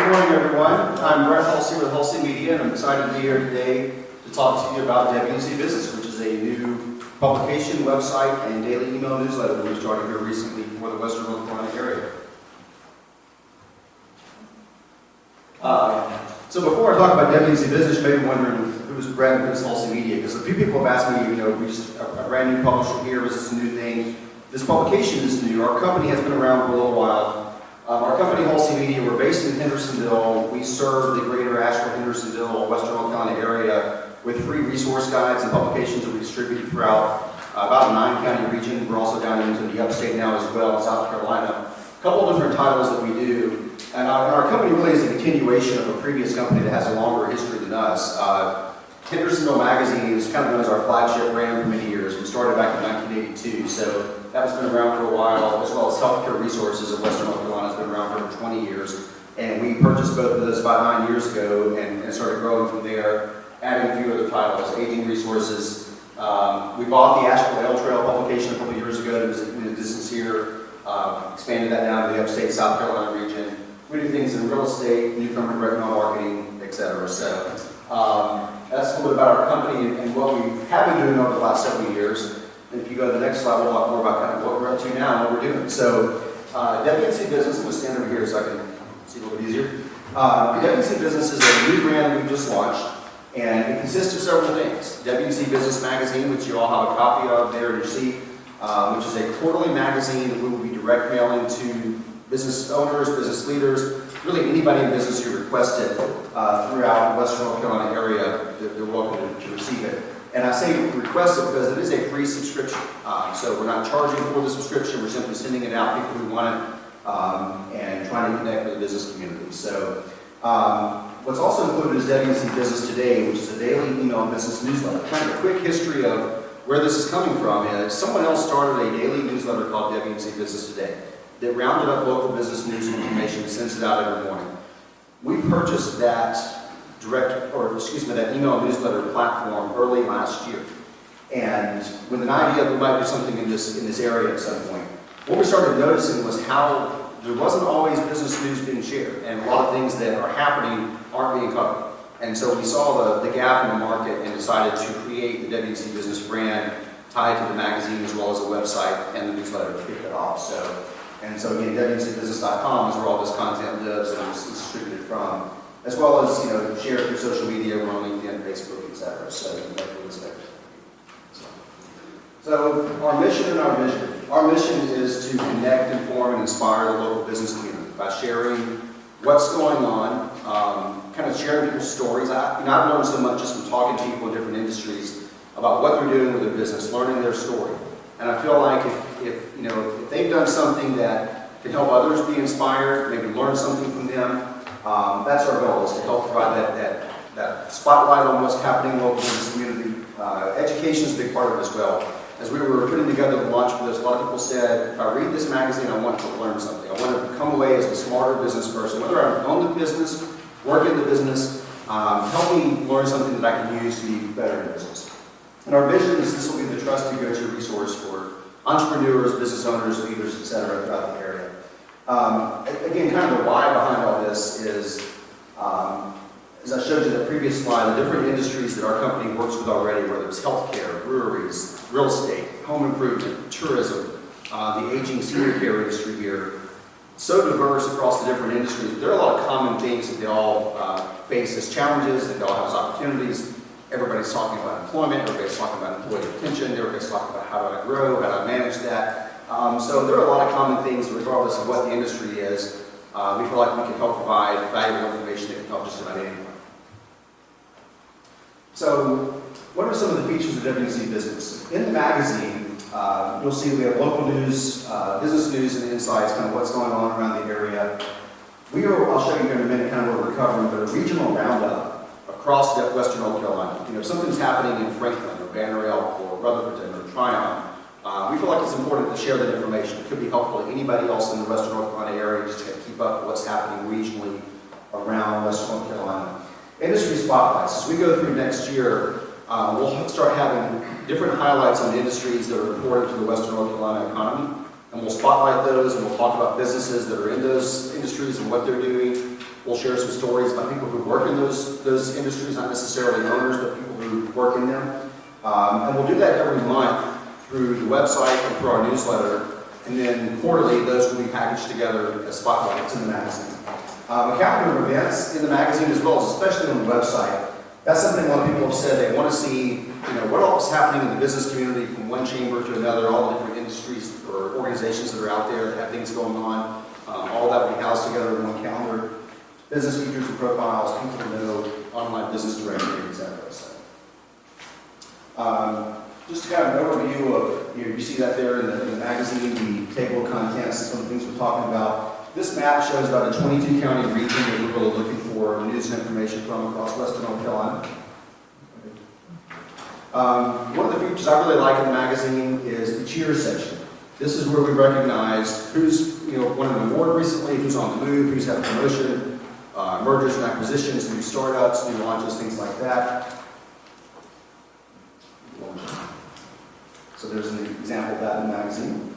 Good morning, everyone. I'm Brett Halsey with Halsey Media, and I'm excited to be here today to talk to you about WNC Business, which is a new publication, website, and daily email newsletter that we've started here recently for the Western North Carolina area. So before I talk about WNC Business, you may be wondering who's Brett and who's Halsey Media, because a few people have asked me, we just a brand new publisher here, is this a new thing? This publication is new. Our company has been around for a little while. Our company, Halsey Media, we're based in Hendersonville. We serve the greater Asheville, Hendersonville, Western North Carolina area with free resource guides and publications that we distribute throughout about a 9-county region. We're also down into the upstate now as well, in South Carolina. A couple of different titles that we do. And our company really is a continuation of a previous company that has a longer history than us. Hendersonville Magazine is kind of known as our flagship brand for many years. We started back in 1982, so that's been around for a while, as well as Healthcare Resources of Western North Carolina has been around for over 20 years. And we purchased both of those about 9 years ago and started growing from there, adding a few other titles, Aging Resources. We bought the Asheville Ale Trail publication a couple of years ago that was in existence here, expanded that down to the upstate South Carolina region. We do things in real estate, newcomer direct mail marketing, etc. So that's a little bit about our company and what we have been doing over the last several years. And if you go to the next slide, we'll talk more about kind of what we're up to now and what we're doing. So WNC Business, I'm going to stand over here so I can see a little bit easier. WNC Business is a new brand we've just launched, and it consists of several things. WNC Business Magazine, which you all have a copy of there in your seat, which is a quarterly magazine that we will be direct mailing to business owners, business leaders, really anybody in business who requested throughout the Western North Carolina area. They're welcome to receive it. And I say request it because it is a free subscription. So we're not charging for the subscription, we're simply sending it out to people who want it and trying to connect with the business community. So what's also included is WNC Business Today, which is a daily email and business newsletter. Kind of a quick history of where this is coming from is someone else started a daily newsletter called WNC Business Today that rounded up local business news and information and sends it out every morning. We purchased that that email newsletter platform early last year, and with an idea that we might do something in this area at some point. What we started noticing was how there wasn't always business news being shared, and a lot of things that are happening aren't being covered. And so we saw the gap in the market and decided to create the WNC Business brand tied to the magazine as well as the website and the newsletter to kick it off. And so again, WNCbusiness.com is where all this content lives and is distributed from, as well as shared through social media. We're on LinkedIn, Facebook, etc. So you can make a list there. So our mission and our vision. Our mission is to connect, inform, and inspire the local business community by sharing what's going on, kind of sharing people's stories. I've learned so much just from talking to people in different industries about what they're doing with their business, learning their story. And I feel like if they've done something that can help others be inspired, maybe learn something from them, that's our goal, is to help provide that spotlight on what's happening in the local business community. Education is a big part of it as well. As we were putting together the launch for this, a lot of people said, if I read this magazine, I want to learn something. I want to come away as a smarter business person. Whether I own the business, work in the business, help me learn something that I can use to be better in business. And our vision is this will be the trusted go-to resource for entrepreneurs, business owners, leaders, etc. throughout the area. Again, kind of the why behind all this is, as I showed you in the previous slide, the different industries that our company works with already, whether it's healthcare, breweries, real estate, home improvement, tourism, the aging senior care industry here, so diverse across the different industries. There are a lot of common things that they all face as challenges, that they all have as opportunities. Everybody's talking about employment, everybody's talking about employee retention, everybody's talking about how do I grow, how do I manage that. So there are a lot of common things regardless of what the industry is. We feel like we can help provide valuable information that can help just about anyone. So what are some of the features of WNC Business? In the magazine, you'll see we have local news, business news and insights, kind of what's going on around the area. I'll show you here in a minute kind of what we're covering, but a regional roundup across Western North Carolina. If something's happening in Franklin or Banner Elk or Rutherford or Tryon, we feel like it's important to share that information. It could be helpful to anybody else in the Western North Carolina area just to keep up with what's happening regionally around Western North Carolina. Industry spotlights. As we go through next year, we'll start having different highlights on industries that are important to the Western North Carolina economy, and we'll spotlight those and we'll talk about businesses that are in those industries and what they're doing. We'll share some stories about people who work in those industries, not necessarily owners, but people who work in them. And we'll do that every month through the website and through our newsletter. And then quarterly, those will be packaged together as spotlights in the magazine. A calendar of events in the magazine as well, especially on the website. That's something a lot of people have said they want to see, what all is happening in the business community from one chamber to another, all the different industries or organizations that are out there that have things going on. All that will be housed together in one calendar. Business features and profiles, people to know, online business directory, etc. So, just kind of an overview of, you see that there in the magazine, the table of contents, some of the things we're talking about. This map shows about a 22-county region that we're really looking for news and information from across Western North Carolina. One of the features I really like in the magazine is the cheers section. This is where we recognize who's won an award recently, who's on the move, who's had a promotion, mergers and acquisitions, new startups, new launches, things like that. So there's an example of that in the magazine.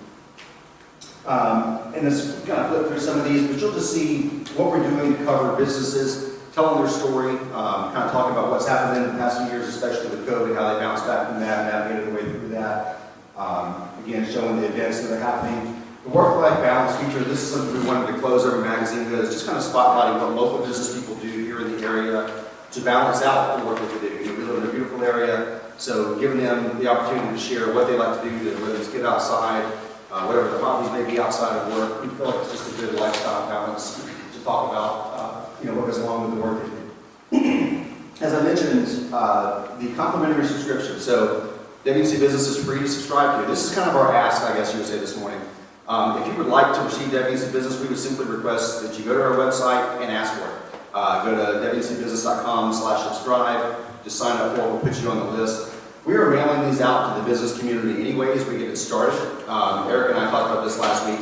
And as we kind of flip through some of these, but you'll just see what we're doing to cover businesses, telling their story, kind of talking about what's happened in the past few years, especially with COVID, how they bounced back from that, navigated their way through that. Again, showing the events that are happening. The work-life balance feature, this is something we wanted to close every magazine with, is just kind of spotlighting what local business people do here in the area to balance out the work that they do. We live in a beautiful area, so giving them the opportunity to share what they like to do, whether it's get outside, whatever the hobbies may be outside of work. We feel like it's just a good lifestyle balance to talk about, what goes along with the work they do. As I mentioned, the complimentary subscription. So WNC Business is free to subscribe to. This is kind of our ask, I guess you would say this morning. If you would like to receive WNC Business, we would simply request that you go to our website and ask for it. Go to wncbusiness.com/subscribe. Just sign up for it. We'll put you on the list. We are mailing these out to the business community anyways. We get it started. Eric and I talked about this last week.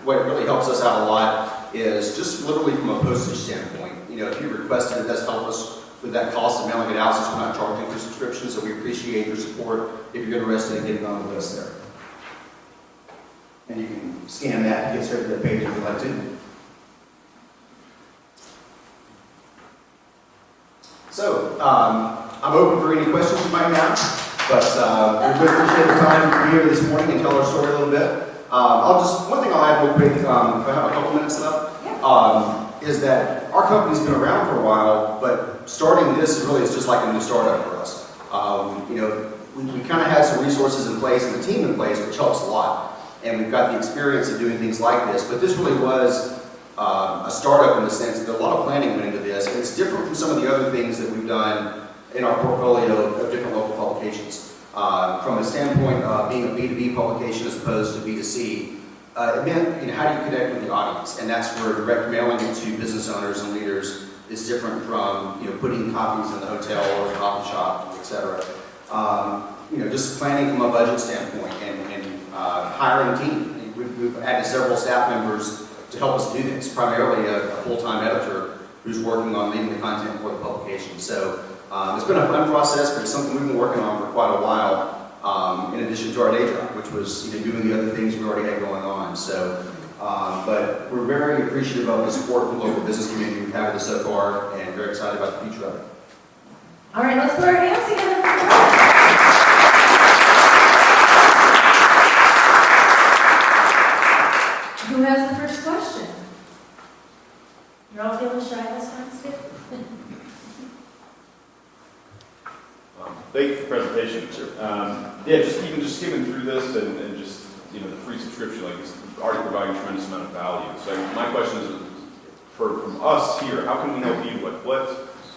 What really helps us out a lot is just literally from a postage standpoint. If you requested it, does help us with that cost of mailing it out since we're not charging for subscriptions. So we appreciate your support if you're interested in getting on the list there. And you can scan that to get straight to the page if you'd like to. So, I'm open for any questions you might have, but we really appreciate the time to be here this morning and tell our story a little bit. One thing I'll add real quick, if I have a couple minutes left, is that our company's been around for a while, but starting this really is just like a new startup for us. We kind of had some resources in place and a team in place, which helps a lot. And we've got the experience of doing things like this, but this really was a startup in the sense that a lot of planning went into this, and it's different from some of the other things that we've done in our portfolio of different local publications. From a standpoint of being a B2B publication as opposed to B2C, it meant, how do you connect with the audience? And that's where direct mailing to business owners and leaders is different from, putting copies in the hotel or the coffee shop, etc. Just planning from a budget standpoint and hiring a team. We've added several staff members to help us do this, primarily a full-time editor who's working on leading the content for the publication. So it's been a fun process, but it's something we've been working on for quite a while, in addition to our day job, which was doing the other things we already had going on. So, but we're very appreciative of the support from the local business community we've had with us so far, and very excited about the future of it. All right, let's put our hands together for the Who has the first question? You're all feeling shy this time, Steve? Thank you for the presentation. Just skimming through this and just the free subscription, it's already providing a tremendous amount of value. So my question is, from us here, how can we help you? I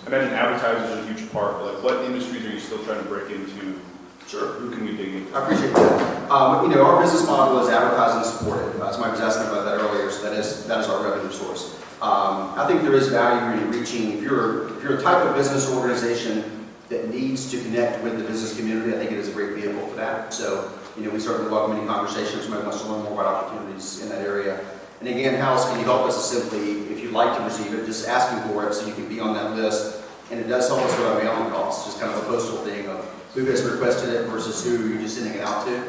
imagine advertisers are a huge part. What industries are you still trying to break into? Sure. Who can we dig into? I appreciate that. Our business model is advertising supported. Somebody was asking about that earlier, so that is our revenue source. I think there is value in reaching, if you're a type of business or organization that needs to connect with the business community, I think it is a great vehicle for that. So, we certainly welcome any conversations. Somebody wants to learn more about opportunities in that area. And again, how else can you help us? Is simply, if you'd like to receive it, just asking for it so you can be on that list. And it does help us with our mailing costs, just kind of a postal thing of who has requested it versus who you're just sending it out to.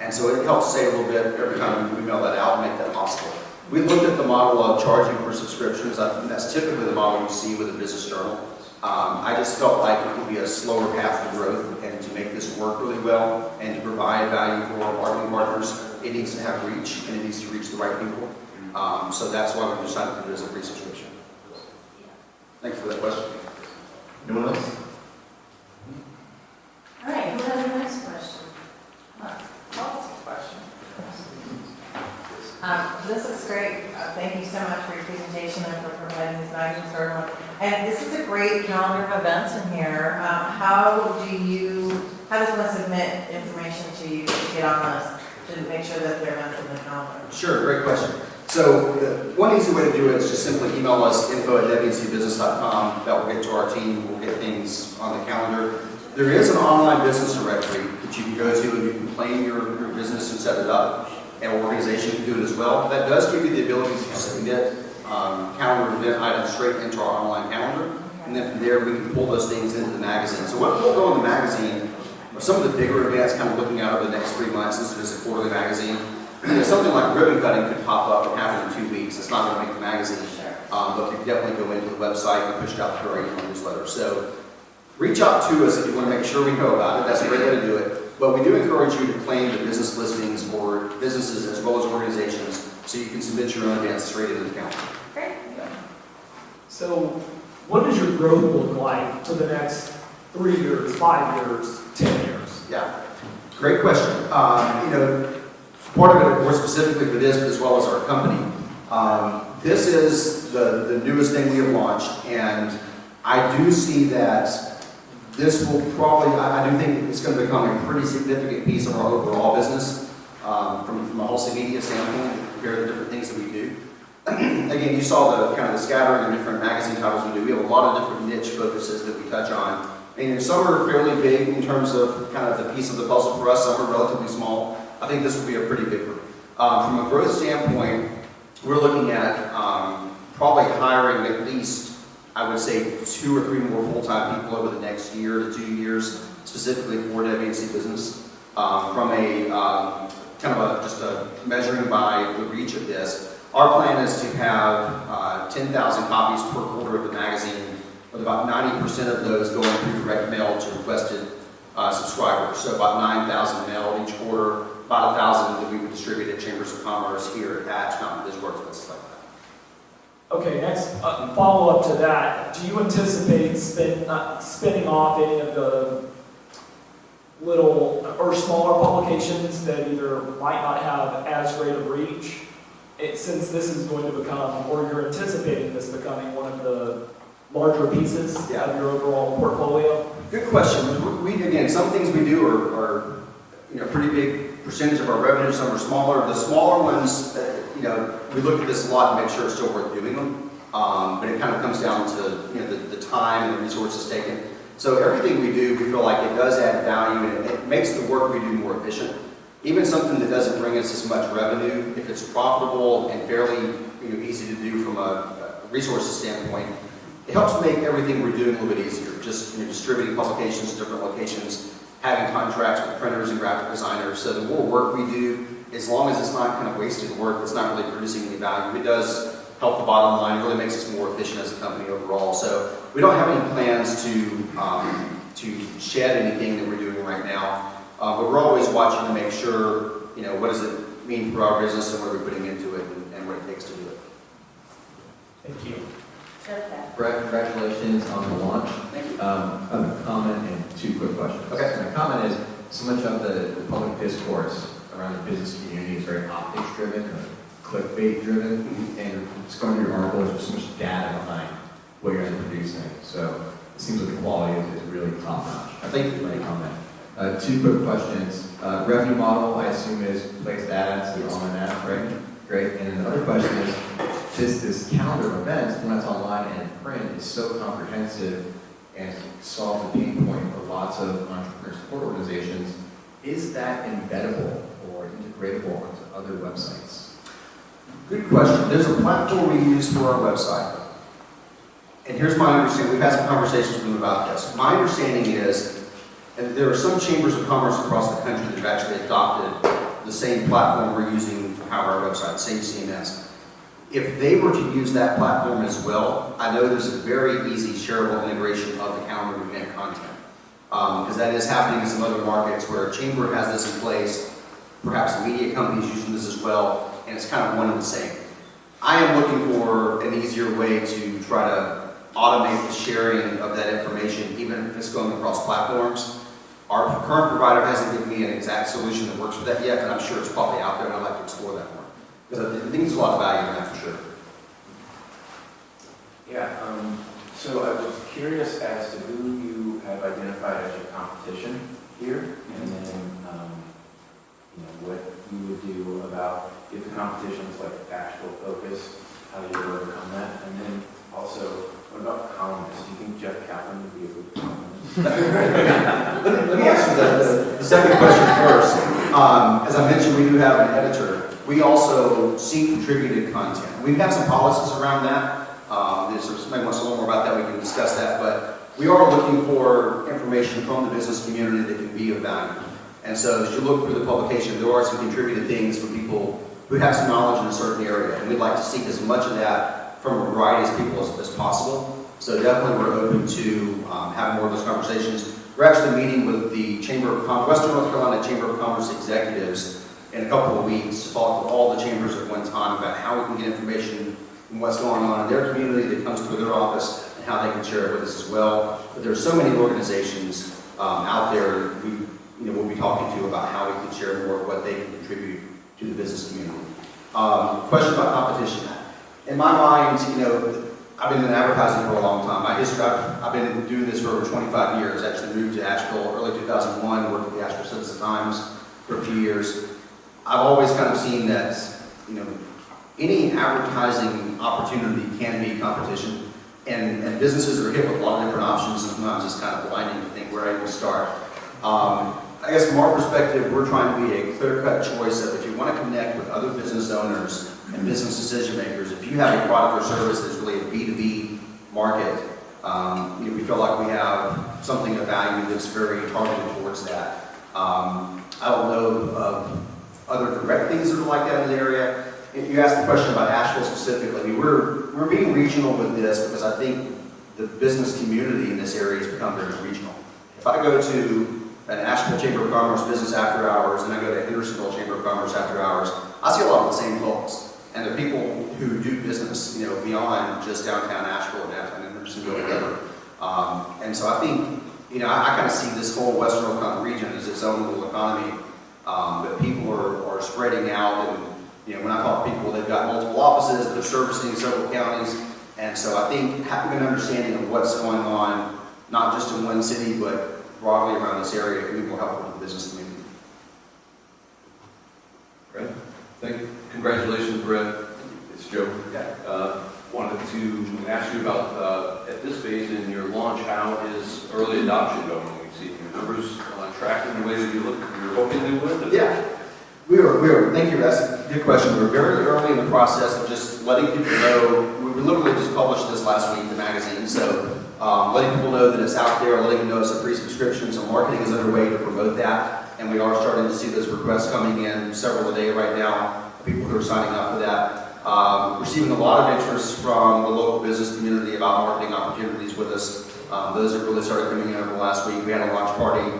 And so it helps save a little bit every time we mail that out and make that possible. We looked at the model of charging for subscriptions. That's typically the model you see with a business journal. I just felt like it would be a slower path to growth, and to make this work really well and to provide value for our marketing partners, it needs to have reach, and it needs to reach the right people. So that's why we decided to do it as a free subscription. Thank you for that question. Anyone else? All right, who has the next question? Question. This is great. Thank you so much for your presentation and for providing these magazines for everyone. And this is a great calendar of events in here. How does one submit information to you to get on this, to make sure that they're events in the calendar? Sure, great question. So one easy way to do it is just simply email us info@wncbusiness.com. That will get to our team. We'll get things on the calendar. There is an online business directory that you can go to, and you can claim your business and set it up. An organization can do it as well. That does give you the ability to submit calendar event items straight into our online calendar. And then from there, we can pull those things into the magazine. So what will go in the magazine are some of the bigger events, kind of looking out over the next 3 months. This is a quarterly magazine. Something like ribbon cutting could pop up and happen in 2 weeks. It's not going to make the magazine, but it could definitely go into the website and push it out through our email newsletter. So reach out to us if you want to make sure we know about it. That's a great way to do it. But we do encourage you to claim the business listings for businesses as well as organizations, so you can submit your own events straight into the calendar. Great. So what does your growth look like for the next 3 years, 5 years, 10 years? Yeah, great question. Part of it, more specifically for this, as well as our company, this is the newest thing we have launched, and I do see that this will probably, I do think it's going to become a pretty significant piece of our overall business from a wholesale media standpoint, compared to the different things that we do. Again, you saw the kind of the scattering of different magazine titles we do. We have a lot of different niche focuses that we touch on. And some are fairly big in terms of kind of the piece of the puzzle for us, some are relatively small. I think this will be a pretty big one. From a growth standpoint, we're looking at probably hiring at least, I would say, 2 or 3 more full-time people over the next year to 2 years, specifically for WNC Business. From a kind of just a measuring by the reach of this, our plan is to have 10,000 copies per quarter of the magazine, with about 90% of those going through direct mail to requested subscribers. So about 9,000 mailed each quarter, about 1,000 that we would distribute at Chambers of Commerce here at Mountain Biz Works, places like that. Okay, next follow-up to that. Do you anticipate spinning off any of the little or smaller publications that either might not have as great a reach, since this is going to become, or you're anticipating this becoming one of the larger pieces of your overall portfolio? Good question. We again, some things we do are pretty big percentage of our revenue. Some are smaller. The smaller ones, we look at this a lot to make sure it's still worth doing them. But it kind of comes down to the time and the resources taken. So everything we do, we feel like it does add value, and it makes the work we do more efficient. Even something that doesn't bring us as much revenue, if it's profitable and fairly easy to do from a resources standpoint, it helps make everything we're doing a little bit easier. Just distributing publications to different locations, having contracts with printers and graphic designers. So the more work we do, as long as it's not kind of wasted work, it's not really producing any value, it does help the bottom line. It really makes us more efficient as a company overall. So we don't have any plans to shed anything that we're doing right now. But we're always watching to make sure, what does it mean for our business and what are we putting into it and what it takes to do it. Thank you. Brett, congratulations on the launch. Thank you. I have a comment and 2 quick questions. Okay. My comment is, so much of the public discourse around the business community is very optics driven, or clickbait driven, and just going through your articles, there's so much data behind what you're producing. So it seems like the quality is really top notch. I think my comment. 2 quick questions. Revenue model, I assume, is place ads to on an app, right? Great. And then the other question is, this calendar of events, when it's online and in print, is so comprehensive and solves the pain point for lots of entrepreneur support organizations. Is that embeddable or integratable onto other websites? Good question. There's a platform we use for our website. And here's my understanding. We've had some conversations with them about this. My understanding is, and there are some chambers of commerce across the country that have actually adopted the same platform we're using to power our website, same CMS. If they were to use that platform as well, I know there's a very easy shareable integration of the calendar event content. Because that is happening in some other markets where a chamber has this in place, perhaps the media companies using this as well, and it's kind of one and the same. I am looking for an easier way to try to automate the sharing of that information, even if it's going across platforms. Our current provider hasn't given me an exact solution that works for that yet, but I'm sure it's probably out there, and I'd like to explore that more. Because I think there's a lot of value in that for sure. Yeah, so I was curious as to who you have identified as your competition here, and then, what you would do about if the competition is like actual focus, how you would overcome that, and then also, what about columnists? Do you think Jeff Kaplan would be a good columnist? Let me answer the second question first. As I mentioned, we do have an editor. We also seek contributed content. We have some policies around that. If somebody wants to learn more about that, we can discuss that. But we are looking for information from the business community that can be of value. And so as you look through the publication, there are some contributed things from people who have some knowledge in a certain area. And we'd like to seek as much of that from a variety of people as possible. So definitely we're open to having more of those conversations. We're actually meeting with the Western North Carolina Chamber of Commerce executives in a couple of weeks to talk with all the chambers at one time about how we can get information and what's going on in their community that comes through their office and how they can share it with us as well. But there's so many organizations out there we'll be talking to about how we can share more of what they can contribute to the business community. Question about competition. In my mind, I've been in advertising for a long time. My history, I've been doing this for over 25 years. Actually moved to Asheville early 2001, worked at the Asheville Citizen-Times for a few years. I've always kind of seen that, any advertising opportunity can be competition, and businesses are hit with a lot of different options, and sometimes it's kind of blinding to think where I even start. I guess from our perspective, we're trying to be a clear-cut choice of if you want to connect with other business owners and business decision makers, if you have a product or service that's really a B2B market, we feel like we have something of value that's very targeted towards that. I don't know of other direct things that are like that in the area. If you asked the question about Asheville specifically, we're being regional with this because I think the business community in this area has become very regional. If I go to an Asheville Chamber of Commerce business after hours, and I go to Hendersonville Chamber of Commerce after hours, I see a lot of the same folks. And the people who do business, beyond just downtown Asheville or downtown Hendersonville or whatever. And so I think, I kind of see this whole Western North Carolina region as its own little economy. But people are spreading out, and when I talk to people, they've got multiple offices, they're servicing several counties. And so I think having an understanding of what's going on, not just in one city, but broadly around this area, can be more helpful to the business community. Brett? Thank you. Congratulations, Brett. It's Joe. Wanted to ask you about, at this phase in your launch, how is early adoption going? We see your numbers tracking the way that you're hoping they would? Yeah. We were, thank you, that's a good question. We were very early in the process of just letting people know. We literally just published this last week in the magazine, so letting people know that it's out there, letting them know it's a free subscription, so marketing is underway to promote that, and we are starting to see those requests coming in, several a day right now, people who are signing up for that. Receiving a lot of interest from the local business community about marketing opportunities with us. Those have really started coming in over the last week. We had a launch party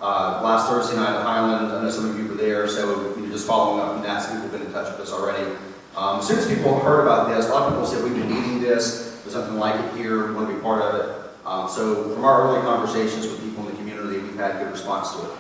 last Thursday night at Highland. I know some of you were there, so just following up from that, some people have been in touch with us already. As soon as people heard about this, a lot of people said, we've been needing this, there's something like it here, we want to be part of it. So from our early conversations with people in the community, we've had good response to it.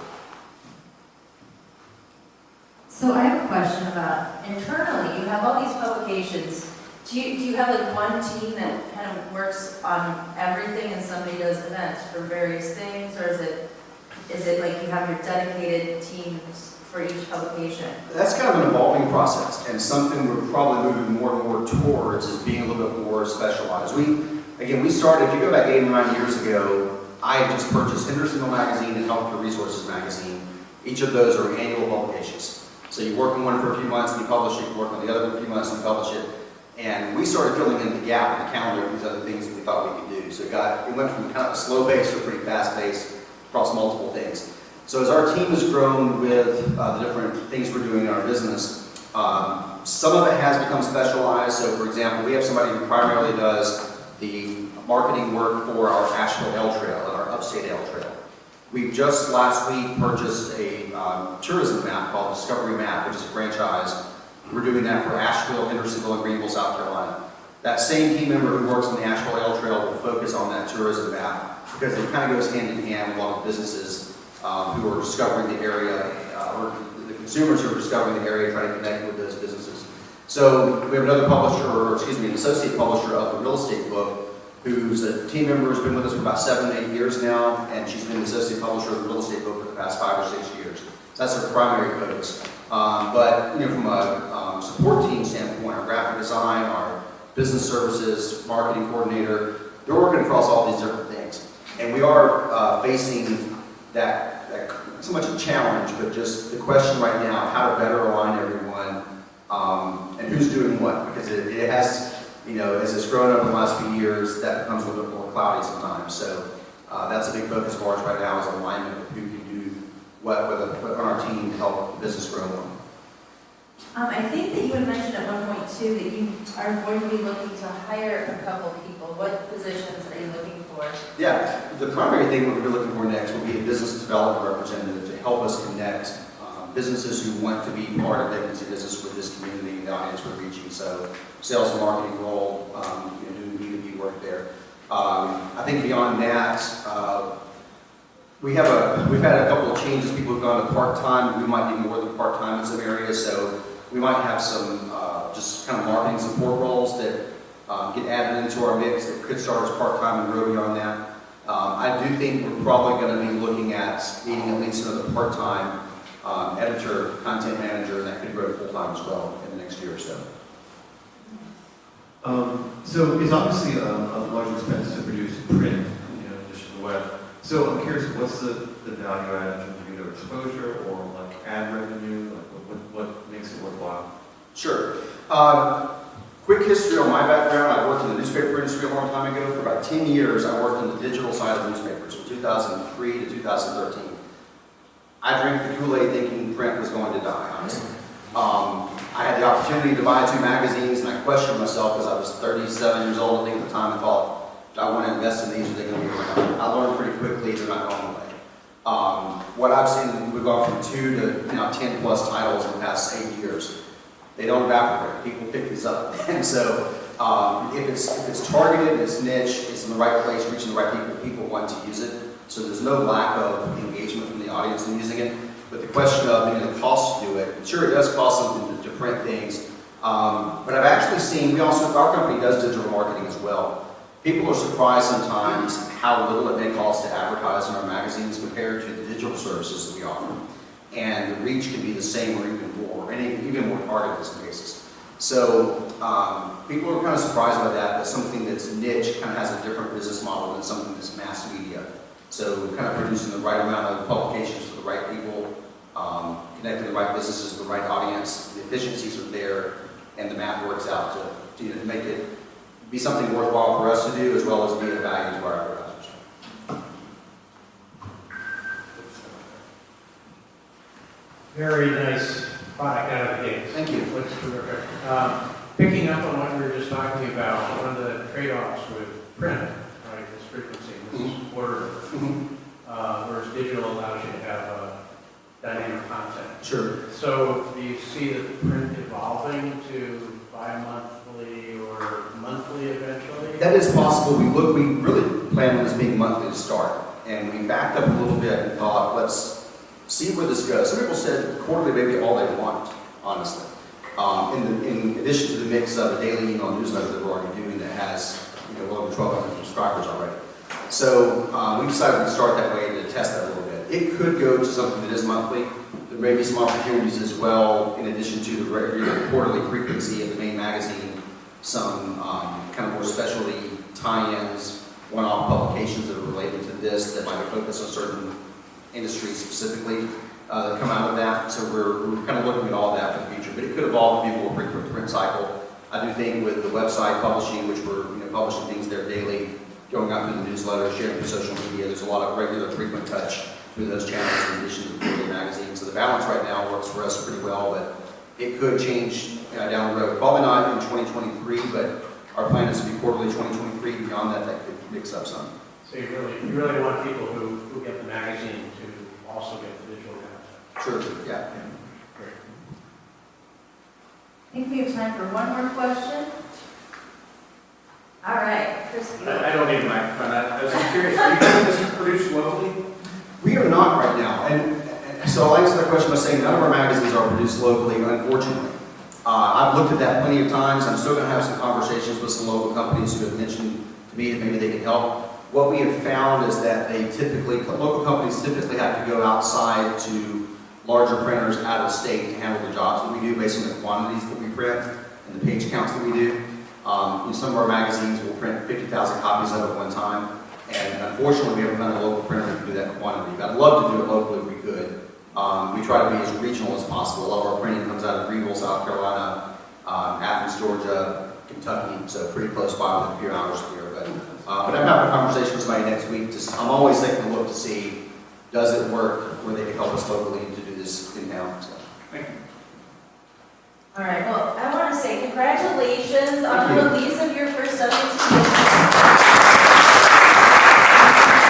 So I have a question about internally, you have all these publications. Do you have like one team that kind of works on everything and somebody does events for various things, or is it like you have your dedicated teams for each publication? That's kind of an evolving process, and something we're probably moving more and more towards is being a little bit more specialized. We started, if you go back 8 or 9 years ago, I had just purchased Hendersonville Magazine and Healthcare Resources Magazine. Each of those are annual publications. So you work on one for a few months and you publish it, you work on the other for a few months and you publish it. And we started filling in the gap in the calendar of these other things that we thought we could do. So it went from kind of a slow pace to a pretty fast pace across multiple things. So as our team has grown with the different things we're doing in our business, Some of it has become specialized. So, for example, we have somebody who primarily does the marketing work for our Asheville L Trail and our Upstate L Trail. We just last week purchased a tourism map called Discovery Map, which is a franchise. We're doing that for Asheville, Hendersonville, and Greenville, South Carolina. That same team member who works on the Asheville L Trail will focus on that tourism map because it kind of goes hand in hand with a lot of businesses who are discovering the area, or the consumers who are discovering the area, trying to connect with those businesses. So we have another publisher, or excuse me, an associate publisher of the real estate book, who's a team member, who's been with us for about 7 to 8 years now, and she's been the associate publisher of the real estate book for the past 5 or 6 years. So that's her primary focus. But from a support team standpoint, our graphic design, our business services, marketing coordinator, they're working across all these different things. And we are facing that not so much a challenge, but just the question right now, how to better align everyone and who's doing what. Because it has, as it's grown over the last few years, that becomes a little bit more cloudy sometimes. So that's a big focus for us right now, is alignment of who can do what on our team to help the business grow more. I think that you had mentioned at one point too that you are going to be looking to hire a couple people. What positions are you looking for? Yeah, the primary thing we're looking for next will be a business development representative to help us connect businesses who want to be part of WNC Business with this community and the audience we're reaching. So sales and marketing role, doing B2B work there. I think beyond that, we've had a couple of changes. People have gone to part-time. We might need more than part-time in some areas. So we might have some just kind of marketing support roles that get added into our mix that could start as part-time and grow beyond that. I do think we're probably going to be looking at needing at least another part-time editor, content manager, and that could grow to full-time as well in the next year or so. So it's obviously a large expense to produce print, in addition to the web. So I'm curious, what's the value add in terms of either exposure or like ad revenue? Like what makes it worthwhile? Sure. Quick history on my background. I worked in the newspaper industry a long time ago. For about 10 years, I worked on the digital side of newspapers from 2003 to 2013. I drank the Kool-Aid thinking print was going to die, honestly. I had the opportunity to buy 2 magazines, and I questioned myself because I was 37 years old, I think at the time, and thought, do I want to invest in these, or are they going to be around? I learned pretty quickly they're not going away. What I've seen, we've gone from 2 to 10 plus titles in the past 8 years. They don't evaporate. People pick these up. And so if it's targeted, it's niche, it's in the right place, reaching the right people, people want to use it. So there's no lack of engagement from the audience in using it. But the question of the cost to do it, sure, it does cost something to print things. But I've actually seen, our company does digital marketing as well. People are surprised sometimes how little it may cost to advertise in our magazines compared to the digital services that we offer. And the reach can be the same or even more, and even more targeted in some cases. So people are kind of surprised by that something that's niche kind of has a different business model than something that's mass media. So kind of producing the right amount of publications for the right people, connecting the right businesses with the right audience, the efficiencies are there, and the math works out to make it be something worthwhile for us to do, as well as be of value to our advertisers. Very nice product out of the gate. Thank you. Looks terrific. Picking up on what we were just talking about, one of the trade-offs with print, right, is frequency. This is quarterly. Whereas digital allows you to have dynamic content. Sure. So do you see the print evolving to bi-monthly or monthly eventually? That is possible. We really planned on this being monthly to start, and we backed up a little bit and thought, let's see where this goes. Some people said quarterly may be all they want, honestly. In addition to the mix of a daily email newsletter that we're already doing that has well over 1,200 subscribers already. So we decided to start that way to test that a little bit. It could go to something that is monthly. There may be some opportunities as well, in addition to the regular quarterly frequency of the main magazine, some kind of more specialty tie-ins, one-off publications that are related to this that might focus on certain industries specifically that come out of that. So we're kind of looking at all that for the future. But it could evolve to be a more frequent print cycle. I do think with the website publishing, which we're publishing things there daily, going out through the newsletter, sharing through social media, there's a lot of regular frequent touch through those channels in addition to the quarterly magazine. So the balance right now works for us pretty well, but it could change down the road. Probably not in 2023, but our plan is to be quarterly 2023. Beyond that, that could mix up some. So you really want people who get the magazine to also get the digital content. Sure, yeah. Great. I think we have time for one more question. All right, Chris. I don't need a microphone. I was just curious, are you doing this produced locally? We are not right now, and so I'll answer that question by saying none of our magazines are produced locally, unfortunately. I've looked at that plenty of times. I'm still going to have some conversations with some local companies who have mentioned to me that maybe they can help. What we have found is that local companies typically have to go outside to larger printers out of state to handle the jobs that we do based on the quantities that we print and the page counts that we do. In some of our magazines, we'll print 50,000 copies of it at one time. And unfortunately, we haven't found a local printer who can do that quantity. But I'd love to do it locally if we could. We try to be as regional as possible. A lot of our printing comes out of Greenville, South Carolina, Athens, Georgia, Kentucky, so pretty close by within a few hours here. But I'm having a conversation with somebody next week. I'm always taking a look to see, does it work where they can help us locally to do this in town. So, Thank you. All right, well, I want to say congratulations on releasing